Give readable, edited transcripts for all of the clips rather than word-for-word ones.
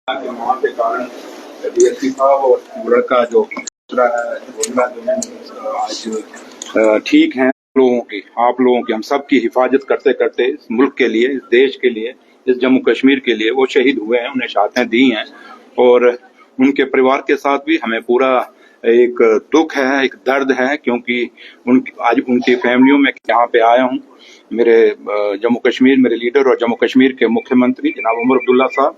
के वहाँ के कारण डीएसपी साहब और लड़का जो दूसरा है आज ठीक है। लोगों की, आप लोगों की, हम सब की हिफाजत करते करते इस मुल्क के लिए, इस देश के लिए, इस जम्मू कश्मीर के लिए वो शहीद हुए हैं, उन्हें शहादतें दी हैं। और उनके परिवार के साथ भी हमें पूरा एक दुख है, एक दर्द है, क्योंकि आज उनकी फैमिलियों में यहाँ पे आया हूँ। मेरे जम्मू कश्मीर, मेरे लीडर और जम्मू कश्मीर के मुख्यमंत्री जनाब उमर अब्दुल्ला साहब,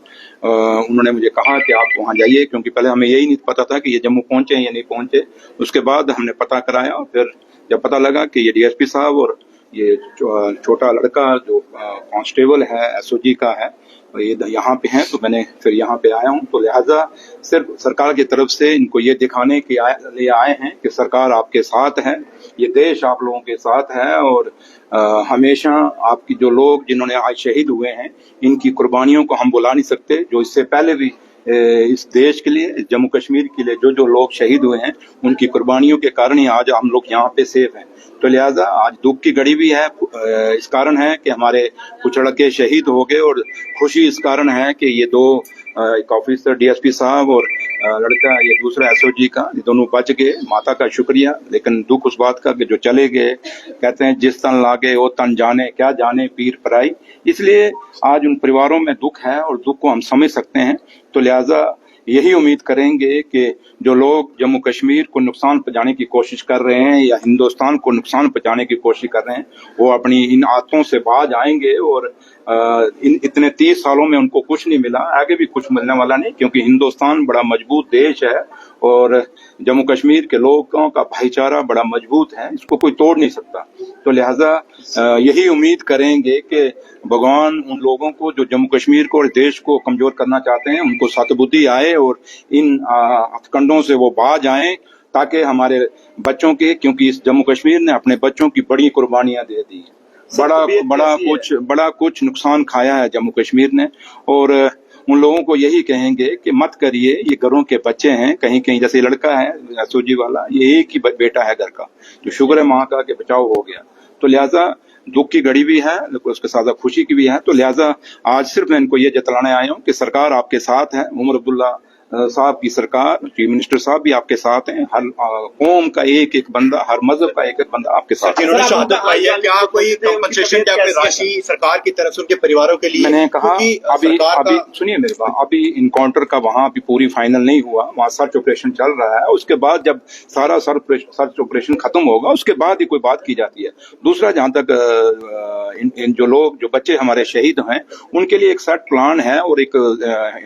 उन्होंने मुझे कहा कि आप वहाँ जाइए, क्योंकि पहले हमें यही नहीं पता था कि ये जम्मू पहुंचे या नहीं पहुंचे। उसके बाद हमने पता कराया और फिर जब पता लगा कि ये डीएसपी साहब और ये छोटा लड़का जो कांस्टेबल है एसओजी का है, ये यहाँ पे हैं, तो मैंने फिर यहाँ पे आया हूँ। तो लिहाजा सिर्फ सरकार की तरफ से इनको ये दिखाने के लिए आए हैं कि सरकार आपके साथ है, ये देश आप लोगों के साथ है और हमेशा आपकी जो लोग जिन्होंने आज शहीद हुए हैं, इनकी कुर्बानियों को हम भुला नहीं सकते। जो इससे पहले भी इस देश के लिए, जम्मू कश्मीर के लिए जो लोग शहीद हुए हैं, उनकी कुर्बानियों के कारण ही आज हम लोग यहाँ पे सेफ हैं। तो लिहाजा आज दुख की घड़ी भी है, इस कारण है कि हमारे कुछ लड़के शहीद हो गए, और खुशी इस कारण है कि ये दो, एक ऑफिसर डीएसपी साहब और लड़का ये दूसरा एसओजी का, ये दोनों बच गए। माता का शुक्रिया। लेकिन दुख उस बात का कि जो चले गए, कहते हैं जिस तन लागे वो तन जाने, क्या जाने पीर पराई। इसलिए आज उन परिवारों में दुख है और दुख को हम समझ सकते हैं। तो लिहाजा यही उम्मीद करेंगे कि जो लोग जम्मू कश्मीर को नुकसान पहुंचाने की कोशिश कर रहे हैं या हिंदुस्तान को नुकसान पहुंचाने की कोशिश कर रहे हैं, वो अपनी इन आदतों से बाज आएंगे। और इतने 30 सालों में उनको कुछ नहीं मिला, आगे भी कुछ मिलने वाला नहीं, क्योंकि हिंदुस्तान बड़ा मजबूत देश है और जम्मू कश्मीर के लोगों का भाईचारा बड़ा मजबूत है, इसको कोई तोड़ नहीं सकता। तो लिहाजा यही उम्मीद करेंगे कि भगवान उन लोगों को जो जम्मू कश्मीर को और देश को कमजोर करना चाहते हैं, उनको सतबुद्धि आए और इन हथकंडों से वो बाज आए, ताकि हमारे बच्चों के, क्योंकि इस जम्मू कश्मीर ने अपने बच्चों की बड़ी कुर्बानियां दे दी, बड़ा कुछ नुकसान खाया है जम्मू कश्मीर ने। और उन लोगों को यही कहेंगे कि मत करिए, ये घरों के बच्चे हैं, कहीं कहीं जैसे लड़का है एसओजी वाला, ये एक ही बेटा है घर का, जो शुक्र है माँ का कि बचाव हो गया। तो लिहाजा दुख की घड़ी भी है, लेकिन उसके साथ खुशी की भी है। तो लिहाजा आज सिर्फ मैं इनको ये जतलाने आया हूँ कि सरकार आपके साथ है। उमर अब्दुल्ला साहब की सरकार, चीफ मिनिस्टर साहब भी आपके साथ हैं। हर कौम का एक एक बंदा, हर मजहब का एक एक बंदा आपके साथ है। इन्होंने शहादत पाई है, क्या कोई कंपनसेशन, क्या कोई राशि सरकार की तरफ से उनके परिवारों के लिए? मैंने कहा अभी सुनिए मेरी बात, अभी इनकाउंटर का वहाँ अभी पूरी फाइनल नहीं हुआ, वहाँ सर्च ऑपरेशन चल रहा है। उसके बाद जब सारा सर्च ऑपरेशन खत्म होगा, उसके बाद ही कोई बात की जाती है। दूसरा, जहाँ तक इन जो लोग, जो बच्चे हमारे शहीद हैं, उनके लिए एक सेट प्लान है और एक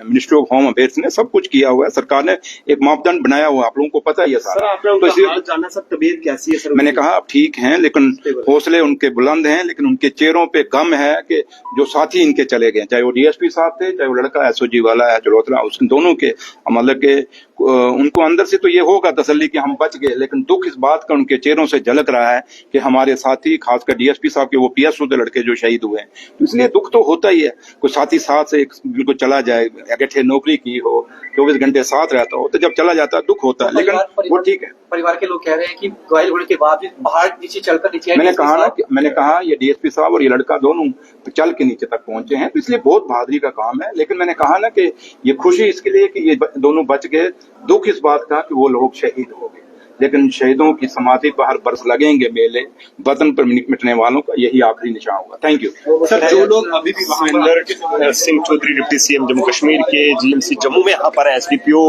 मिनिस्ट्री ऑफ होम अफेयर्स ने सब कुछ किया हुआ है। सरकार ने एक मापदंड बनाया हुआ है, आप लोगों को पता ही है सारा। तो जानना सर, तबीयत कैसी है सर? मैंने कहा अब ठीक हैं, लेकिन हौसले उनके बुलंद हैं, लेकिन उनके चेहरों पे गम है कि जो साथी इनके चले गए, चाहे वो डीएसपी साहब थे, चाहे वो लड़का एसओजी वाला है जलोत्रा, उस दोनों के, मतलब के उनको अंदर से तो ये होगा तसल्ली कि हम बच गए, लेकिन दुख इस बात का उनके चेहरों से झलक रहा है कि हमारे साथी, खासकर डीएसपी साहब के वो पीएसओ के लड़के जो शहीद हुए हैं। तो इसलिए दुख तो होता ही है। कोई साथी साथ से बिल्कुल चला जाए, अगेठे नौकरी की हो, 24 घंटे साथ रहता हो, तो जब चला जाता है दुख होता है, लेकिन वो ठीक है। परिवार के लोग कह रहे हैं कि घायल होने के बाद भी बाहर नीचे चलकर नीचे, मैंने कहा ये डीएसपी साहब और ये लड़का दोनों चल के नीचे तक पहुंचे हैं, तो इसलिए बहुत बहादुरी का काम है। लेकिन मैंने कहा ना कि ये खुशी इसके लिए कि ये दोनों बच गए, दुख इस बात का कि वो लोग शहीद हो गए। लेकिन शहीदों की समाधि पर हर बरस लगेंगे मेले, वतन पर मिटने वालों का यही आखिरी निशान होगा। Thank you sir. जो लोग अभी भी सुरेंद्र सिंह चौधरी डिप्टी सीएम जम्मू कश्मीर के जीएमसी जम्मू में यहाँ पर है, एसडीपीओ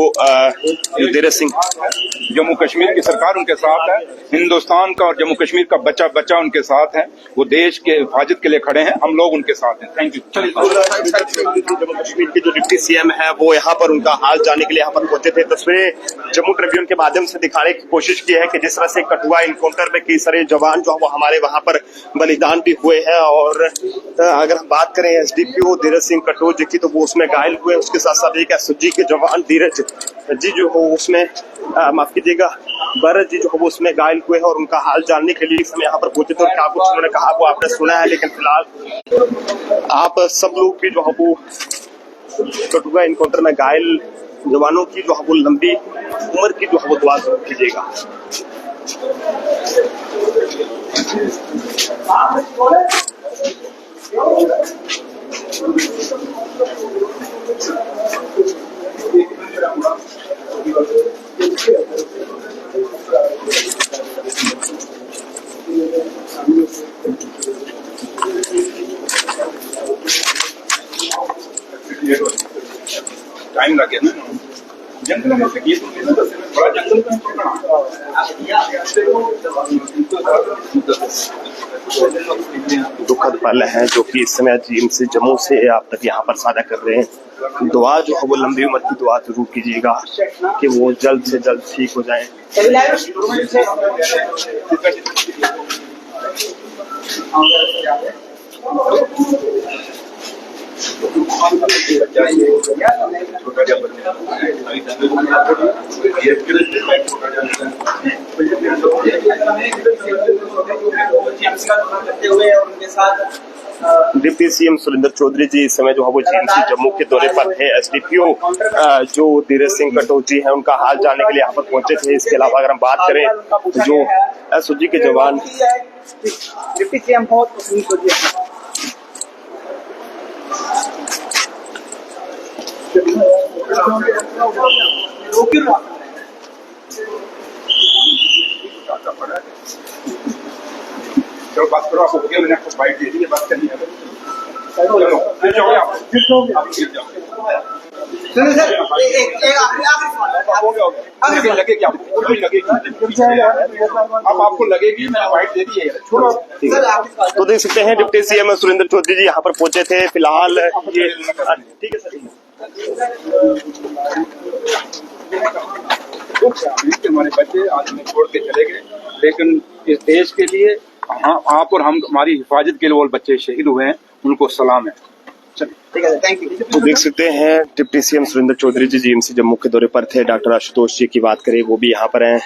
युद्धेंद्र सिंह, जम्मू कश्मीर की सरकार उनके साथ है, हिंदुस्तान का और जम्मू कश्मीर का बच्चा बच्चा उनके साथ है, वो देश के हिफाजत के लिए खड़े हैं, हम लोग उनके साथ हैं। Thank you. जम्मू कश्मीर के जो डिप्टी सीएम है वो यहाँ पर उनका हाल जानने के लिए यहाँ पर पहुंचे थे। तस्वीरें जम्मू ट्रिब्यून के माध्यम से दिखाने की कोशिश की है कि जिस तरह से कठुआ इनकाउंटर में कई सारे जवान जो वो हमारे वहां पर बलिदान भी हुए हैं। और अगर हम बात करें एसडीपीओ धीरज सिंह कटोच जी की, तो वो उसमें घायल हुए। उसके साथ साथ एक एसओजी के जवान धीरज जी जो हो उसमें, माफ कीजिएगा, भरत जी जो हो वो उसमें घायल हुए हैं और उनका हाल जानने के लिए इस समय यहाँ पर पहुंचे थे। और क्या कुछ उन्होंने कहा वो आपने सुना है, लेकिन फिलहाल आप सब लोग भी जो है वो कठुआ इनकाउंटर में घायल जवानों की जो है वो लंबी उम्र की जो है वो दुआ जरूर कीजिएगा। टाइम लगे ना जंगल में ये तो बड़ा जंगल में दुखद पल है जो कि इस समय जीएमसी जम्मू से आप तक यहाँ पर साझा कर रहे हैं। दुआ जो है वो लंबी उम्र की दुआ जरूर कीजिएगा कि वो जल्द से जल्द ठीक हो जाए। डिप्टी सीएम सुरेंद्र चौधरी जी इस समय जो है वो जीएमसी जम्मू के दौरे पर थे। एसडीपीओ जो धीरज सिंह कटोच जी हैं उनका हाल जानने के लिए यहाँ पर पहुंचे थे। इसके अलावा अगर हम बात करें तो जो एसओजी के जवान डिप्टी सीएम बहुत पसंद हो गया। चलो बात करो आपको मैंने आपको बाइट दे दी है बात करनी है चलो फिर जाओगे आप लगेगी अब आपको लगेगी मैंने बाइट दे दी है छोड़ो। तो देख सकते हैं डिप्टी सीएम सुरेंद्र चौधरी जी यहाँ पर पहुंचे थे। फिलहाल ये ठीक है सर हमारे बच्चे आज हमें छोड़ के चले गए लेकिन इस देश के लिए हाँ आप और हम हमारी हिफाजत के लिए वो बच्चे शहीद हुए हैं उनको सलाम है। ठीक है थैंक यू। तो देख सकते हैं डिप्टी सीएम सुरेंद्र चौधरी जी जीएमसी जम्मू के दौरे पर थे। डॉक्टर आशुतोष जी की बात करें वो भी यहाँ पर हैं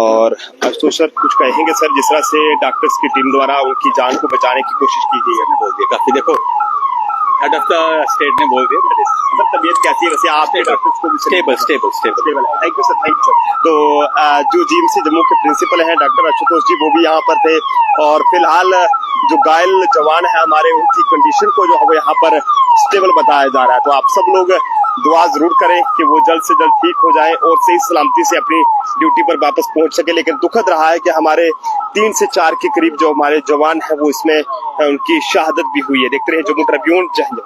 और आशुतोष सर कुछ कहेंगे सर जिस तरह से डॉक्टर्स की टीम द्वारा उनकी जान को बचाने की कोशिश की गई है। बोल दिया काफी देखो हेड ऑफ द स्टेट ने बोल दिया सर तबीयत कैसी है वैसे आपके डॉक्टर्स को भी स्टेबल थैंक यू सर तो जो जीएमसी जम्मू के प्रिंसिपल हैं डॉक्टर आशुतोष जी वो भी यहाँ पर थे और फिलहाल जो घायल जवान है हमारे उनकी कंडीशन को जो है वो यहाँ पर स्टेबल बताया जा रहा है। तो आप सब लोग दुआ जरूर करें कि वो जल्द से जल्द ठीक हो जाएं और सही सलामती से अपनी ड्यूटी पर वापस पहुंच सके। लेकिन दुखद रहा है कि हमारे 3 से 4 के करीब जो हमारे जवान है वो इसमें उनकी शहादत भी हुई है। देखते रहे जम्मू ट्रिब्यून। जय हिंद।